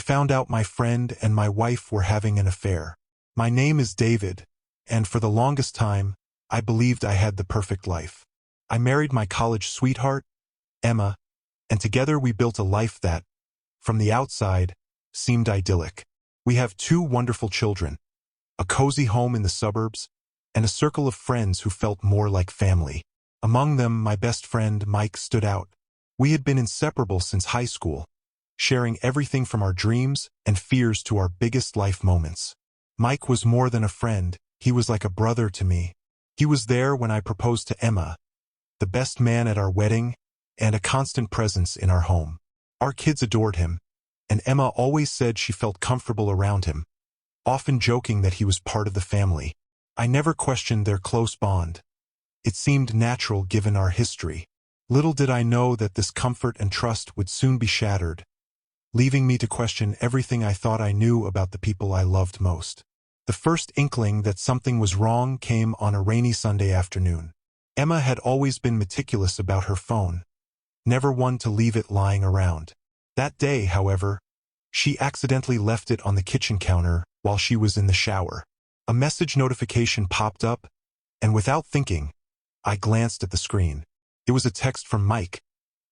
found out my friend and my wife were having an affair. My name is David, and for the longest time, I believed I had the perfect life. I married my college sweetheart, Emma, and together we built a life that, from the outside, seemed idyllic. We have 2 wonderful children, a cozy home in the suburbs, and a circle of friends who felt more like family. Among them, my best friend, Mike, stood out. We had been inseparable since high school, sharing everything from our dreams and fears to our biggest life moments. Mike was more than a friend, he was like a brother to me. He was there when I proposed to Emma, the best man at our wedding, and a constant presence in our home. Our kids adored him, and Emma always said she felt comfortable around him, often joking that he was part of the family. I never questioned their close bond. It seemed natural given our history. Little did I know that this comfort and trust would soon be shattered, leaving me to question everything I thought I knew about the people I loved most. The first inkling that something was wrong came on a rainy Sunday afternoon. Emma had always been meticulous about her phone, never one to leave it lying around. That day, however, she accidentally left it on the kitchen counter while she was in the shower. A message notification popped up, and without thinking, I glanced at the screen. It was a text from Mike,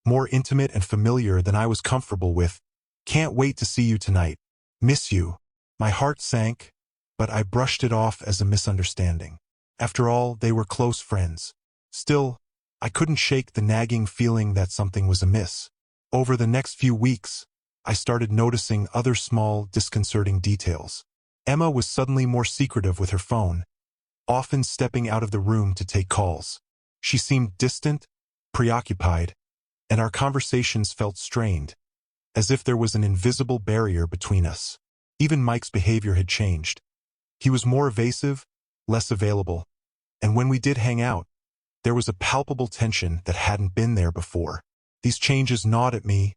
more intimate and familiar than I was comfortable with. "Can't wait to see you tonight. Miss you." My heart sank, but I brushed it off as a misunderstanding. After all, they were close friends. Still, I couldn't shake the nagging feeling that something was amiss. Over the next few weeks, I started noticing other small, disconcerting details. Emma was suddenly more secretive with her phone, often stepping out of the room to take calls. She seemed distant, preoccupied, and our conversations felt strained, as if there was an invisible barrier between us. Even Mike's behavior had changed. He was more evasive, less available, and when we did hang out, there was a palpable tension that hadn't been there before. These changes gnawed at me,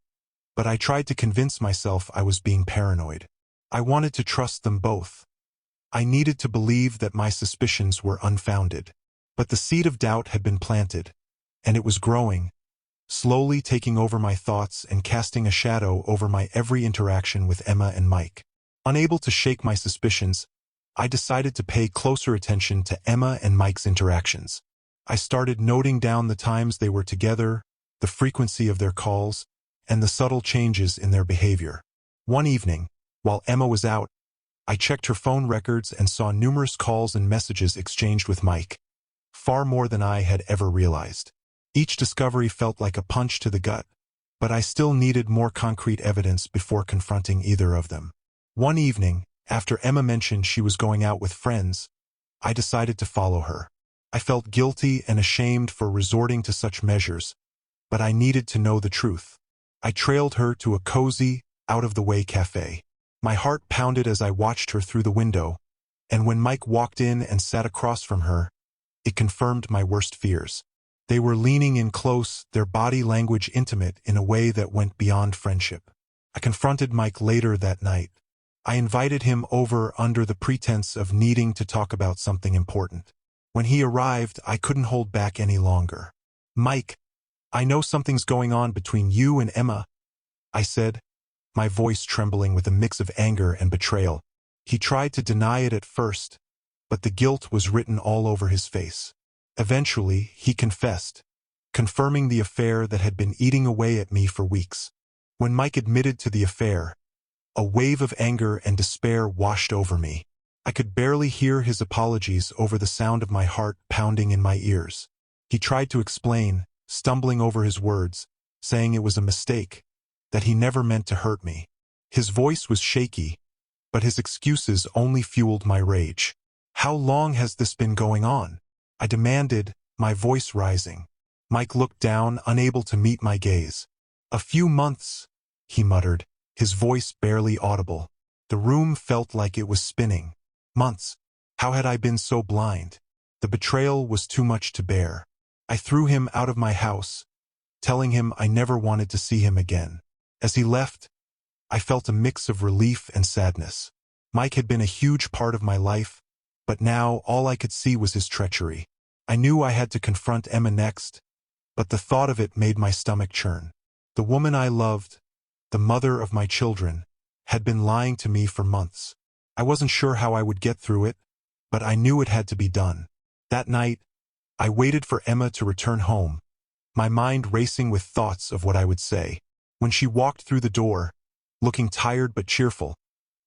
but I tried to convince myself I was being paranoid. I wanted to trust them both. I needed to believe that my suspicions were unfounded. But the seed of doubt had been planted, and it was growing, slowly taking over my thoughts and casting a shadow over my every interaction with Emma and Mike. Unable to shake my suspicions, I decided to pay closer attention to Emma and Mike's interactions. I started noting down the times they were together, the frequency of their calls, and the subtle changes in their behavior. One evening, while Emma was out, I checked her phone records and saw numerous calls and messages exchanged with Mike, far more than I had ever realized. Each discovery felt like a punch to the gut, but I still needed more concrete evidence before confronting either of them. One evening, after Emma mentioned she was going out with friends, I decided to follow her. I felt guilty and ashamed for resorting to such measures, but I needed to know the truth. I trailed her to a cozy, out-of-the-way cafe. My heart pounded as I watched her through the window, and when Mike walked in and sat across from her, it confirmed my worst fears. They were leaning in close, their body language intimate in a way that went beyond friendship. I confronted Mike later that night. I invited him over under the pretense of needing to talk about something important. When he arrived, I couldn't hold back any longer. "Mike, I know something's going on between you and Emma," I said, my voice trembling with a mix of anger and betrayal. He tried to deny it at first, but the guilt was written all over his face. Eventually, he confessed, confirming the affair that had been eating away at me for weeks. When Mike admitted to the affair, a wave of anger and despair washed over me. I could barely hear his apologies over the sound of my heart pounding in my ears. He tried to explain, stumbling over his words, saying it was a mistake, that he never meant to hurt me. His voice was shaky, but his excuses only fueled my rage. "How long has this been going on?" I demanded, my voice rising. Mike looked down, unable to meet my gaze. "A few months," he muttered, his voice barely audible. The room felt like it was spinning. Months. How had I been so blind? The betrayal was too much to bear. I threw him out of my house, telling him I never wanted to see him again. As he left, I felt a mix of relief and sadness. Mike had been a huge part of my life, but now all I could see was his treachery. I knew I had to confront Emma next, but the thought of it made my stomach churn. The woman I loved, the mother of my children, had been lying to me for months. I wasn't sure how I would get through it, but I knew it had to be done. That night, I waited for Emma to return home, my mind racing with thoughts of what I would say. When she walked through the door, looking tired but cheerful,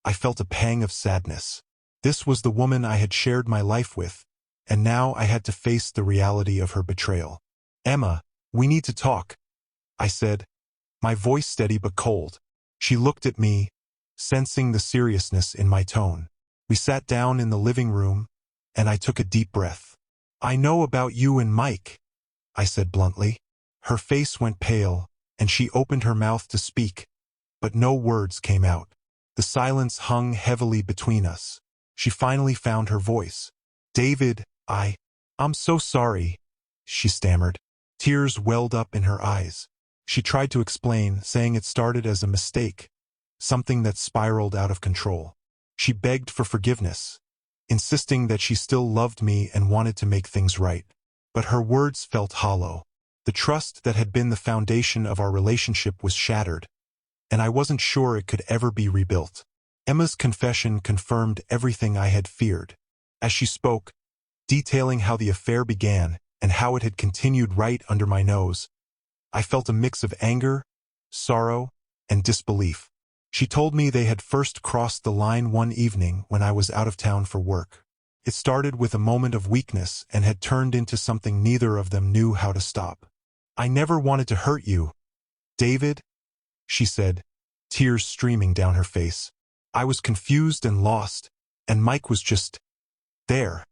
I felt a pang of sadness. This was the woman I had shared my life with, and now I had to face the reality of her betrayal. "Emma, we need to talk," I said, my voice steady but cold. She looked at me, sensing the seriousness in my tone. We sat down in the living room, and I took a deep breath. "I know about you and Mike," I said bluntly. Her face went pale, and she opened her mouth to speak, but no words came out. The silence hung heavily between us. She finally found her voice. "David, I'm so sorry," she stammered. Tears welled up in her eyes. She tried to explain, saying it started as a mistake, something that spiraled out of control. She begged for forgiveness, insisting that she still loved me and wanted to make things right. But her words felt hollow. The trust that had been the foundation of our relationship was shattered, and I wasn't sure it could ever be rebuilt. Emma's confession confirmed everything I had feared. As she spoke, detailing how the affair began and how it had continued right under my nose, I felt a mix of anger, sorrow, and disbelief. She told me they had first crossed the line one evening when I was out of town for work. It started with a moment of weakness and had turned into something neither of them knew how to stop. "I never wanted to hurt you, David," she said, tears streaming down her face. "I was confused and lost, and Mike was just there."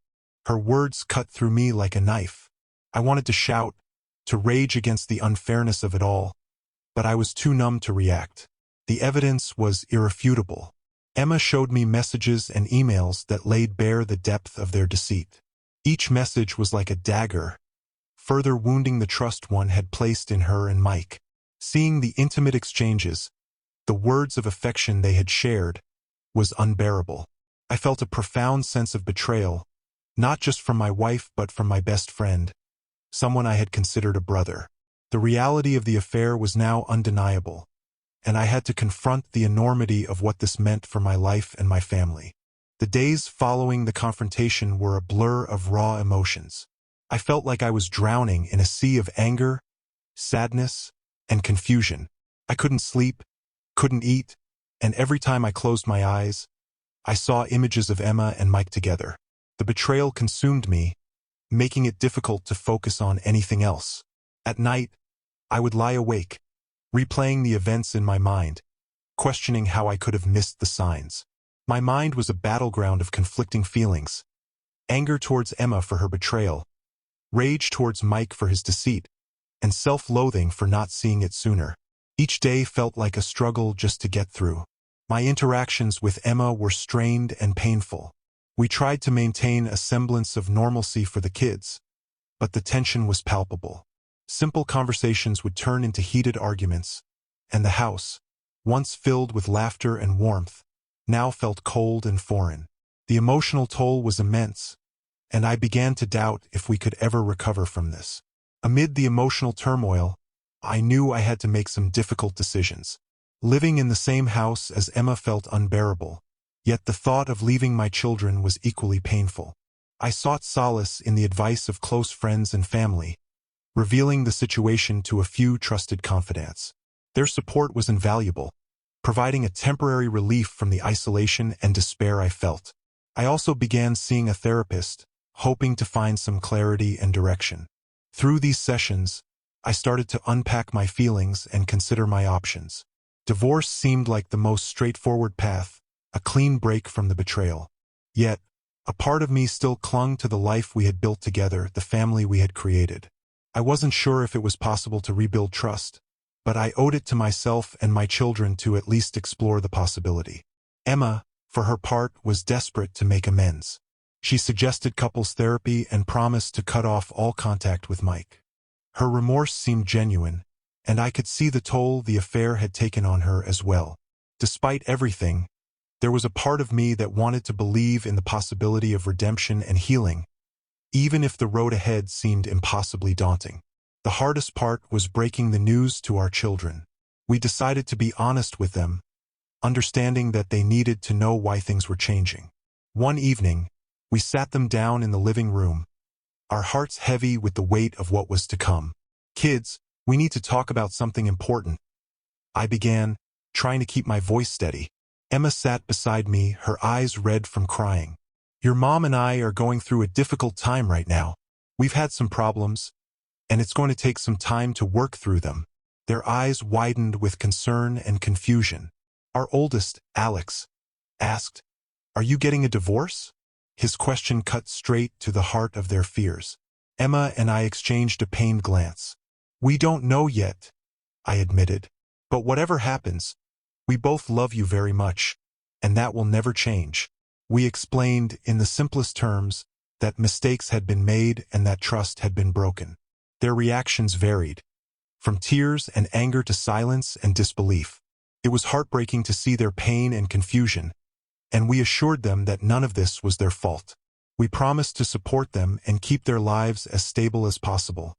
Her words cut through me like a knife. I wanted to shout, to rage against the unfairness of it all, but I was too numb to react. The evidence was irrefutable. Emma showed me messages and emails that laid bare the depth of their deceit. Each message was like a dagger, further wounding the trust one had placed in her and Mike. Seeing the intimate exchanges, the words of affection they had shared, was unbearable. I felt a profound sense of betrayal, not just from my wife but from my best friend, someone I had considered a brother. The reality of the affair was now undeniable, and I had to confront the enormity of what this meant for my life and my family. The days following the confrontation were a blur of raw emotions. I felt like I was drowning in a sea of anger, sadness, and confusion. I couldn't sleep, couldn't eat, and every time I closed my eyes, I saw images of Emma and Mike together. The betrayal consumed me, making it difficult to focus on anything else. At night, I would lie awake, replaying the events in my mind, questioning how I could have missed the signs. My mind was a battleground of conflicting feelings: anger towards Emma for her betrayal, rage towards Mike for his deceit, and self-loathing for not seeing it sooner. Each day felt like a struggle just to get through. My interactions with Emma were strained and painful. We tried to maintain a semblance of normalcy for the kids, but the tension was palpable. Simple conversations would turn into heated arguments, and the house, once filled with laughter and warmth, now felt cold and foreign. The emotional toll was immense, and I began to doubt if we could ever recover from this. Amid the emotional turmoil, I knew I had to make some difficult decisions. Living in the same house as Emma felt unbearable, yet the thought of leaving my children was equally painful. I sought solace in the advice of close friends and family, revealing the situation to a few trusted confidants. Their support was invaluable, providing a temporary relief from the isolation and despair I felt. I also began seeing a therapist, hoping to find some clarity and direction. Through these sessions, I started to unpack my feelings and consider my options. Divorce seemed like the most straightforward path, a clean break from the betrayal. Yet, a part of me still clung to the life we had built together, the family we had created. I wasn't sure if it was possible to rebuild trust, but I owed it to myself and my children to at least explore the possibility. Emma, for her part, was desperate to make amends. She suggested couples therapy and promised to cut off all contact with Mike. Her remorse seemed genuine, and I could see the toll the affair had taken on her as well. Despite everything, there was a part of me that wanted to believe in the possibility of redemption and healing, even if the road ahead seemed impossibly daunting. The hardest part was breaking the news to our children. We decided to be honest with them, understanding that they needed to know why things were changing. One evening, we sat them down in the living room, our hearts heavy with the weight of what was to come. "Kids, we need to talk about something important," I began, trying to keep my voice steady. Emma sat beside me, her eyes red from crying. "Your mom and I are going through a difficult time right now. We've had some problems, and it's going to take some time to work through them." Their eyes widened with concern and confusion. Our oldest, Alex, asked, "Are you getting a divorce?" His question cut straight to the heart of their fears. Emma and I exchanged a pained glance. "We don't know yet," I admitted. "But whatever happens, we both love you very much, and that will never change." We explained, in the simplest terms, that mistakes had been made and that trust had been broken. Their reactions varied, from tears and anger to silence and disbelief. It was heartbreaking to see their pain and confusion, and we assured them that none of this was their fault. We promised to support them and keep their lives as stable as possible,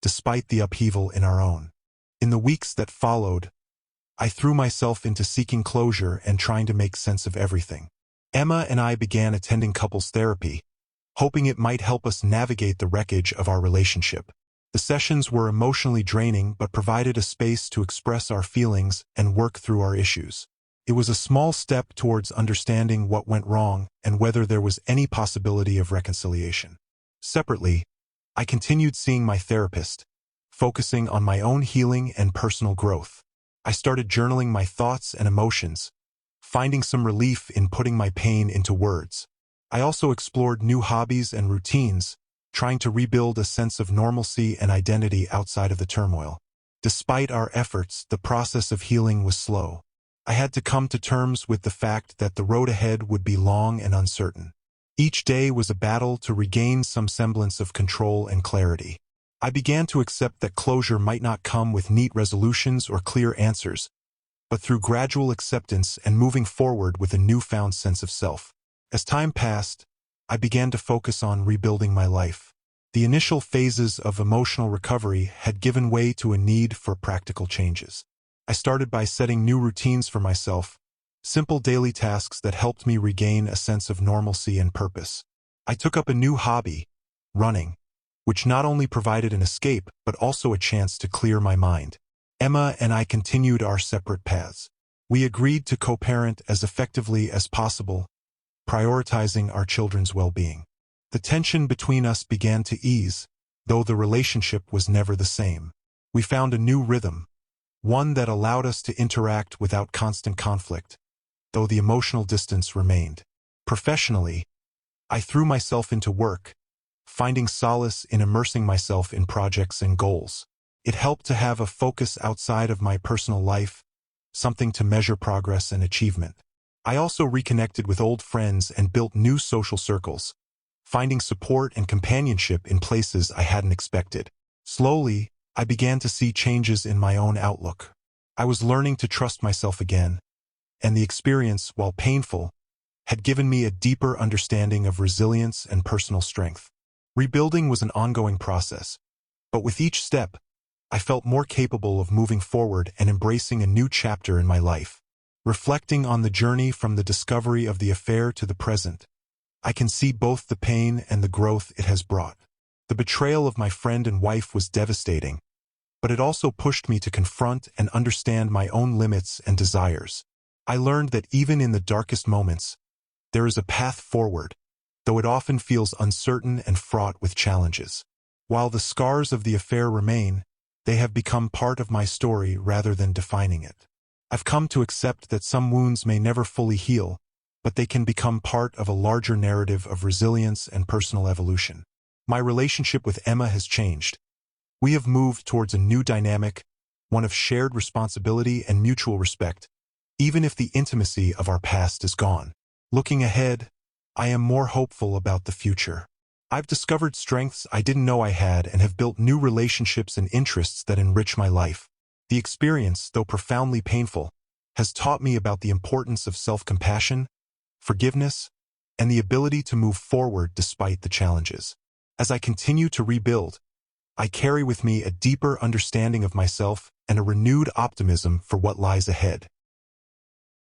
despite the upheaval in our own. In the weeks that followed, I threw myself into seeking closure and trying to make sense of everything. Emma and I began attending couples therapy, hoping it might help us navigate the wreckage of our relationship. The sessions were emotionally draining but provided a space to express our feelings and work through our issues. It was a small step towards understanding what went wrong and whether there was any possibility of reconciliation. Separately, I continued seeing my therapist, focusing on my own healing and personal growth. I started journaling my thoughts and emotions, finding some relief in putting my pain into words. I also explored new hobbies and routines, trying to rebuild a sense of normalcy and identity outside of the turmoil. Despite our efforts, the process of healing was slow. I had to come to terms with the fact that the road ahead would be long and uncertain. Each day was a battle to regain some semblance of control and clarity. I began to accept that closure might not come with neat resolutions or clear answers, but through gradual acceptance and moving forward with a newfound sense of self. As time passed, I began to focus on rebuilding my life. The initial phases of emotional recovery had given way to a need for practical changes. I started by setting new routines for myself, simple daily tasks that helped me regain a sense of normalcy and purpose. I took up a new hobby, running, which not only provided an escape but also a chance to clear my mind. Emma and I continued our separate paths. We agreed to co-parent as effectively as possible, prioritizing our children's well-being. The tension between us began to ease, though the relationship was never the same. We found a new rhythm, one that allowed us to interact without constant conflict, though the emotional distance remained. Professionally, I threw myself into work, finding solace in immersing myself in projects and goals. It helped to have a focus outside of my personal life, something to measure progress and achievement. I also reconnected with old friends and built new social circles, finding support and companionship in places I hadn't expected. Slowly, I began to see changes in my own outlook. I was learning to trust myself again, and the experience, while painful, had given me a deeper understanding of resilience and personal strength. Rebuilding was an ongoing process, but with each step, I felt more capable of moving forward and embracing a new chapter in my life. Reflecting on the journey from the discovery of the affair to the present, I can see both the pain and the growth it has brought. The betrayal of my friend and wife was devastating, but it also pushed me to confront and understand my own limits and desires. I learned that even in the darkest moments, there is a path forward, though it often feels uncertain and fraught with challenges. While the scars of the affair remain, they have become part of my story rather than defining it. I've come to accept that some wounds may never fully heal, but they can become part of a larger narrative of resilience and personal evolution. My relationship with Emma has changed. We have moved towards a new dynamic, one of shared responsibility and mutual respect, even if the intimacy of our past is gone. Looking ahead, I am more hopeful about the future. I've discovered strengths I didn't know I had and have built new relationships and interests that enrich my life. The experience, though profoundly painful, has taught me about the importance of self-compassion, forgiveness, and the ability to move forward despite the challenges. As I continue to rebuild, I carry with me a deeper understanding of myself and a renewed optimism for what lies ahead.